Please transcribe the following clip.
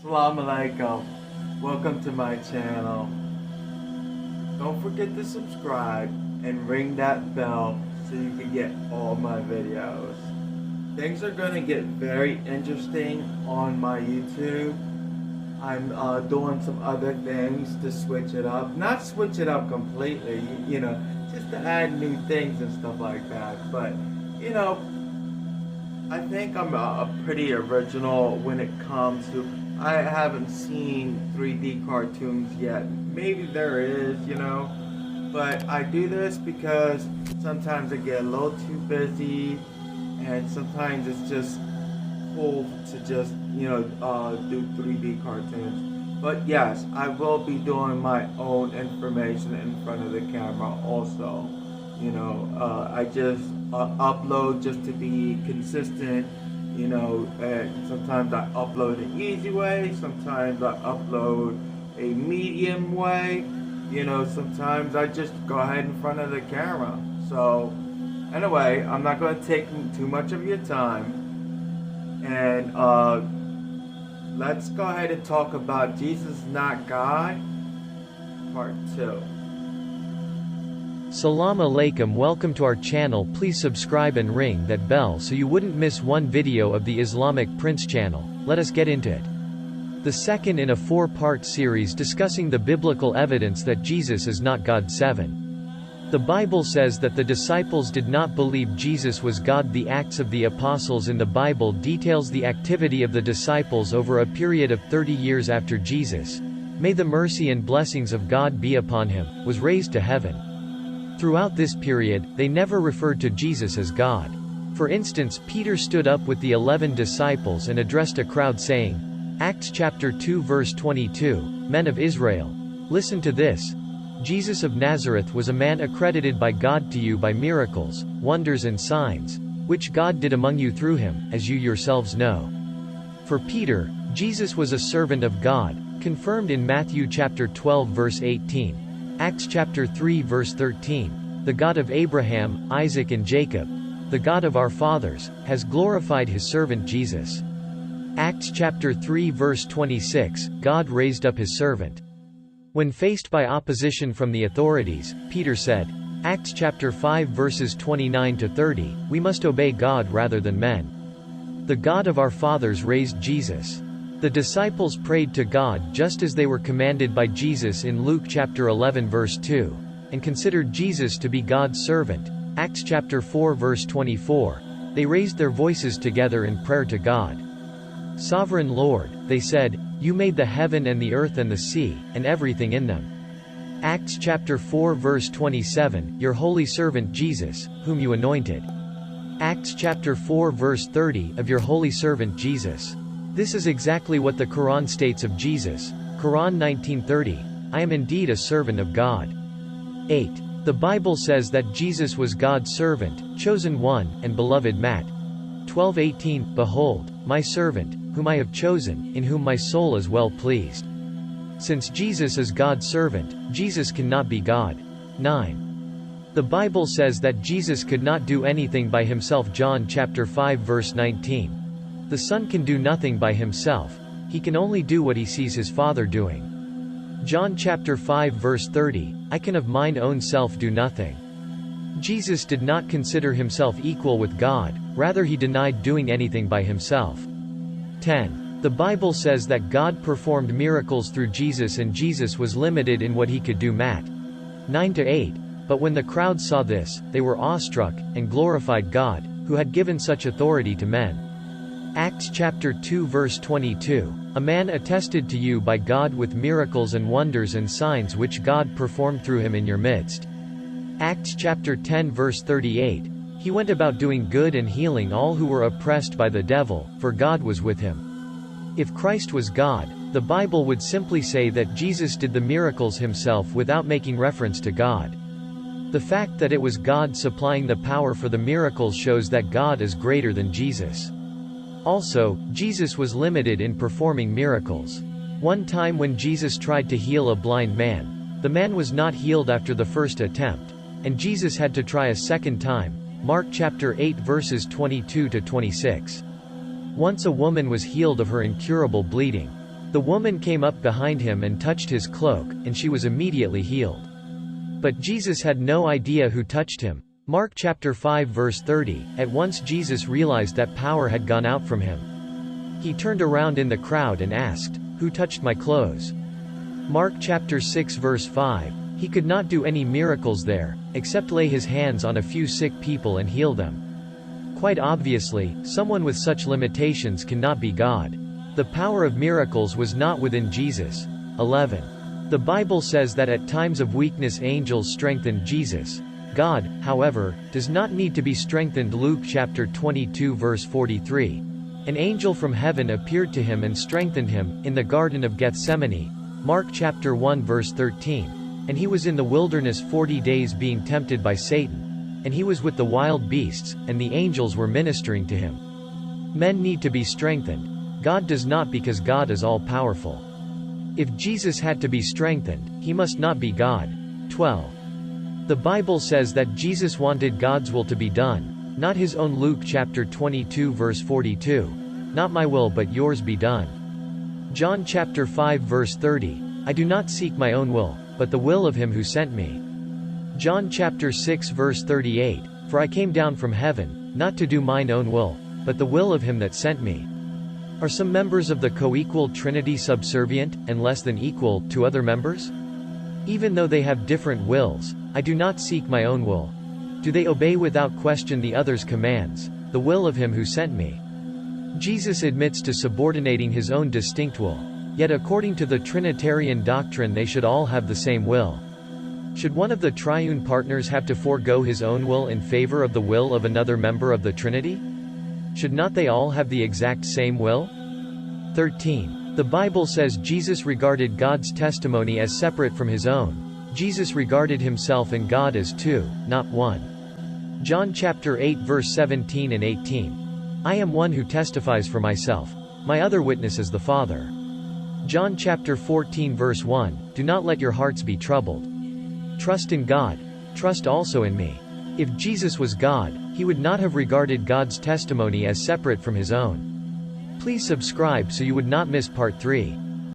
Assalamu alaikum. Welcome to my channel. Don't forget to subscribe and ring that bell so you can get all my videos. Things are going to get very interesting on my YouTube. I'm doing some other things to switch it up. Not switch it up completely, just to add new things and stuff like that. But, I think I'm pretty original when it comes to. I haven't seen 3D cartoons yet. Maybe there is, but I do this because sometimes I get a little too busy, and sometimes it's just cool to just do 3D cartoons. But yes, I will be doing my own information in front of the camera also. I just upload just to be consistent, and sometimes I upload an easy way, sometimes I upload a medium way, sometimes I just go ahead in front of the camera. So anyway, I'm not going to take too much of your time, and let's go ahead and talk about Jesus Not God, Part 2. Salam alaikum, welcome to our channel. Please subscribe and ring that bell so you wouldn't miss one video of the Islamic Prince channel. Let us get into it. The second in a 4-part series discussing the biblical evidence that Jesus is not God. 7. The Bible says that the disciples did not believe Jesus was God. The Acts of the Apostles in the Bible details the activity of the disciples over a period of 30 years after Jesus, may the mercy and blessings of God be upon him, was raised to heaven. Throughout this period, they never referred to Jesus as God. For instance, Peter stood up with the 11 disciples and addressed a crowd saying, Acts chapter 2 verse 22, Men of Israel, listen to this. Jesus of Nazareth was a man accredited by God to you by miracles, wonders and signs, which God did among you through him, as you yourselves know. For Peter, Jesus was a servant of God, confirmed in Matthew chapter 12 verse 18. Acts chapter 3 verse 13, the God of Abraham, Isaac and Jacob, the God of our fathers, has glorified his servant Jesus. Acts chapter 3 verse 26, God raised up his servant. When faced by opposition from the authorities, Peter said, Acts chapter 5 verses 29 to 30, we must obey God rather than men. The God of our fathers raised Jesus. The disciples prayed to God just as they were commanded by Jesus in Luke chapter 11 verse 2, and considered Jesus to be God's servant. Acts chapter 4 verse 24, they raised their voices together in prayer to God. Sovereign Lord, they said, you made the heaven and the earth and the sea, and everything in them. Acts chapter 4 verse 27, your holy servant Jesus, whom you anointed. Acts chapter 4 verse 30, of your holy servant Jesus. This is exactly what the Quran states of Jesus. Quran 19:30, I am indeed a servant of God. 8. The Bible says that Jesus was God's servant, chosen one, and beloved. Matt 12:18, behold, my servant, whom I have chosen, in whom my soul is well pleased. Since Jesus is God's servant, Jesus cannot be God. 9. The Bible says that Jesus could not do anything by himself. John chapter 5 verse 19. The Son can do nothing by himself, he can only do what he sees his Father doing. John chapter 5 verse 30, I can of mine own self do nothing. Jesus did not consider himself equal with God, rather he denied doing anything by himself. 10. The Bible says that God performed miracles through Jesus and Jesus was limited in what he could do. Matt 9-8, but when the crowd saw this, they were awestruck, and glorified God, who had given such authority to men. Acts chapter 2 verse 22, a man attested to you by God with miracles and wonders and signs which God performed through him in your midst. Acts chapter 10 verse 38, he went about doing good and healing all who were oppressed by the devil, for God was with him. If Christ was God, the Bible would simply say that Jesus did the miracles himself without making reference to God. The fact that it was God supplying the power for the miracles shows that God is greater than Jesus. Also, Jesus was limited in performing miracles. One time when Jesus tried to heal a blind man, the man was not healed after the first attempt, and Jesus had to try a second time. Mark chapter 8 verses 22 to 26. Once a woman was healed of her incurable bleeding. The woman came up behind him and touched his cloak, and she was immediately healed. But Jesus had no idea who touched him. Mark chapter 5 verse 30, at once Jesus realized that power had gone out from him. He turned around in the crowd and asked, "Who touched my clothes?" Mark chapter 6 verse 5, he could not do any miracles there, except lay his hands on a few sick people and heal them. Quite obviously, someone with such limitations cannot be God. The power of miracles was not within Jesus. 11. The Bible says that at times of weakness angels strengthened Jesus. God, however, does not need to be strengthened. Luke chapter 22 verse 43. An angel from heaven appeared to him and strengthened him, in the Garden of Gethsemane. Mark chapter 1 verse 13. And he was in the wilderness 40 days being tempted by Satan. And he was with the wild beasts, and the angels were ministering to him. Men need to be strengthened. God does not, because God is all-powerful. If Jesus had to be strengthened, he must not be God. 12. The Bible says that Jesus wanted God's will to be done, not his own. Luke chapter 22 verse 42. Not my will but yours be done. John chapter 5 verse 30. I do not seek my own will, but the will of him who sent me. John chapter 6 verse 38. For I came down from heaven, not to do mine own will, but the will of him that sent me. Are some members of the co-equal Trinity subservient, and less than equal, to other members? Even though they have different wills, I do not seek my own will. Do they obey without question the other's commands, the will of him who sent me? Jesus admits to subordinating his own distinct will. Yet according to the Trinitarian doctrine they should all have the same will. Should one of the triune partners have to forego his own will in favor of the will of another member of the Trinity? Should not they all have the exact same will? 13. The Bible says Jesus regarded God's testimony as separate from his own. Jesus regarded himself and God as two, not one. John chapter 8 verse 17 and 18. I am one who testifies for myself. My other witness is the Father. John chapter 14 verse 1. Do not let your hearts be troubled. Trust in God. Trust also in me. If Jesus was God, he would not have regarded God's testimony as separate from his own. Please subscribe so you would not miss part 3.